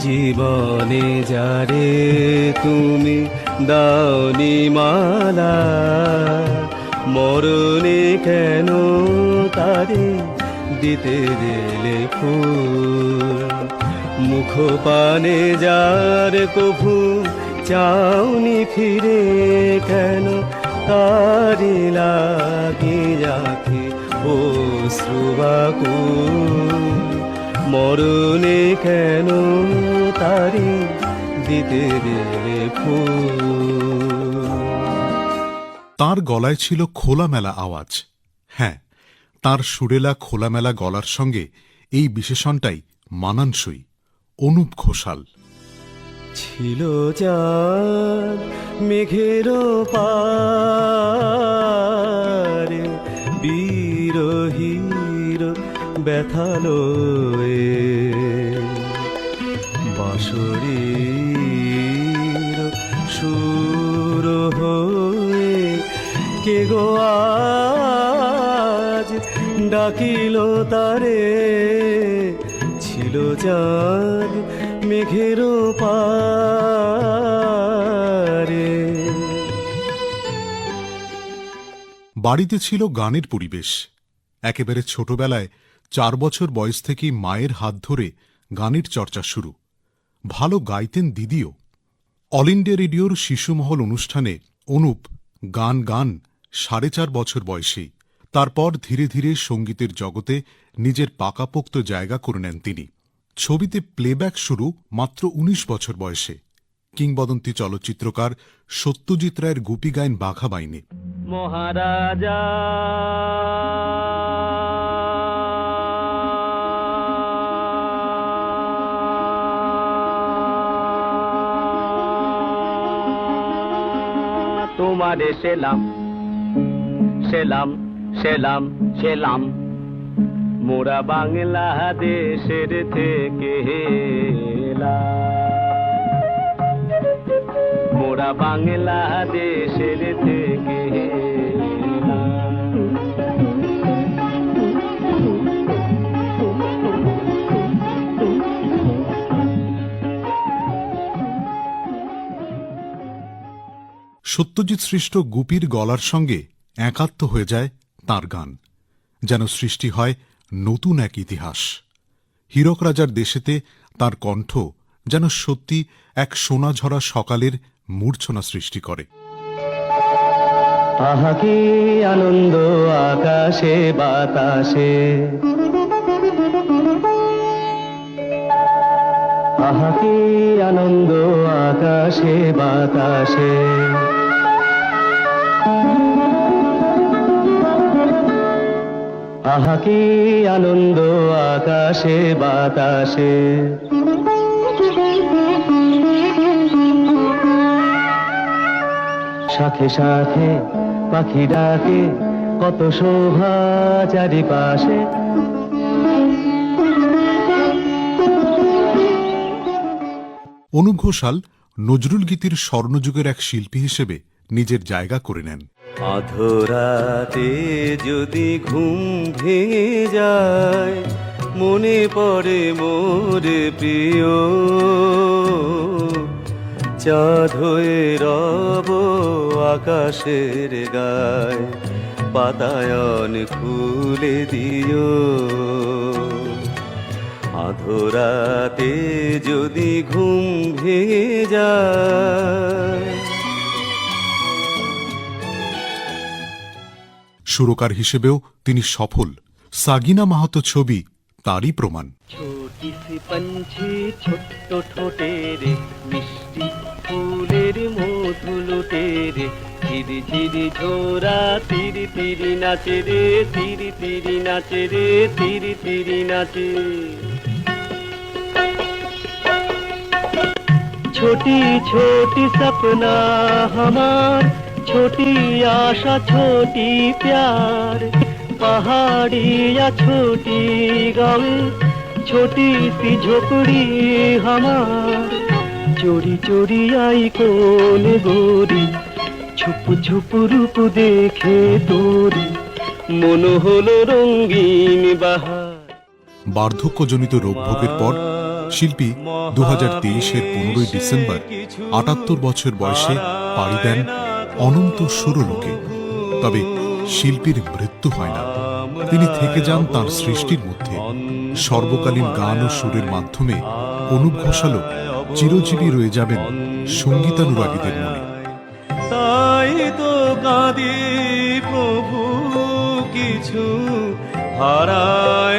জীবনে যারে তুমি দাওনি মালা, মরণে কেন তারে দিতে দিলে ফুল। মুখ পানে যার কভু চাওনি ফিরে, কেন তারি লাগি রাখে অশ্রুবাকুল। মরণে কেন তারি দিতে দিলে ফুল। তার গলায় ছিল খোলামেলা আওয়াজ। হ্যাঁ, তার সুরেলা খোলামেলা গলার সঙ্গে এই বিশেষণটাই মানানসই। অনুপ ঘোষাল। ছিল চাঁদ মেঘের পারে, বিরহীর ব্যথালো বাঁশরীর সুর হয়ে কে গো আজ ডাকিল তারে। ছিল চাঁদ মেঘের পারে। বাড়িতে ছিল গানের পরিবেশ। একেবারে ছোটবেলায় 4 বছর বয়স থেকেই মায়ের হাত ধরে গানের চর্চা শুরু। ভালো গাইতেন দিদিও। অল ইন্ডিয়া রেডিওর শিশুমহল অনুষ্ঠানে অনুপ গান 4.5 বছর বয়সেই। তারপর ধীরে ধীরে সঙ্গীতের জগতে নিজের পাকাপোক্ত জায়গা করে নেন তিনি। ছবিতে প্লেব্যাক শুরু মাত্র 19 বছর বয়সে। কিংবদন্তি চলচ্চিত্রকার সত্যজিৎ রায়ের গুপি গাইন বাঘা বাইনে। মহারাজা তোমারে সেলাম সেলাম সেলাম সেলাম, মোরা বাংলাদেশের থেকে মোরা বাংলাদেশের থেকে। সত্যজিৎ সৃষ্ট গুপির গলার সঙ্গে একাত্ম হয়ে যায় তাঁর গান। যেন সৃষ্টি হয় নতুন এক ইতিহাস। হীরক রাজার দেশেতে তাঁর কণ্ঠ যেন সত্যি এক সোনাঝরা সকালের মূর্ছনা সৃষ্টি করে। আহা কি আনন্দ আকাশে বাতাসে, আহা কি আনন্দ আকাশে বাতাসে। আহা কি আনন্দ আকাশে বাতাসে। শাখে শাখে পাখি ডাকে, কত শোভা চারিপাশে। অনুপ ঘোষাল নজরুল গীতির স্বর্ণযুগের এক শিল্পী হিসেবে নিজের জায়গা করে নেন। আধরাতে যদি ঘুম ভেঙে যায়, মনে পড়ে মোর প্রিয়। চাঁদ হয়ে রব আকাশের গায়, বাতায়ন খুলে দিও। আধরাতে যদি ঘুম ভেঙে যায়। সুরকার হিসেবেও তিনি সফল। সাগিনা মাহাতো ছবি তারই প্রমাণ। ছোটি সি পঞ্ছি ছোট্ট ঠোঁটে রে, মিষ্টি ফুলের মধু লুটে রে। ঝিরি ঝিরি ঝোরা তিরি তিরি নাচে রে, তিরি তিরি নাচে রে, তিরি তিরি নাচে। छोटी छोटी सपना हमार, छोटी आशा छोटी प्यार। पहाड़ी या छोटी गाँव, छोटी सी झोपड़ी हमार। चोरी चोरी आई कौन गोरी, छुप छुप रूप देखे तोरी। मन हलो रंगीन बाहार। বার্ধক্যজনিত রোগভোগের পর শিল্পী 2023-এর 15 ডিসেম্বর 78 বছর বয়সে পাড়ি দেন অনন্ত সুরলোকে। তবে শিল্পীর মৃত্যু হয় না, তিনি থেকে যান তাঁর সৃষ্টির মধ্যে। সর্বকালীন গান ও সুরের মাধ্যমে অনুপ ঘোষালও চিরজীবী রয়ে যাবেন সঙ্গীতানুরাগীদের মনে। তাই তো কাঁদি প্রভু, কিছু হারায়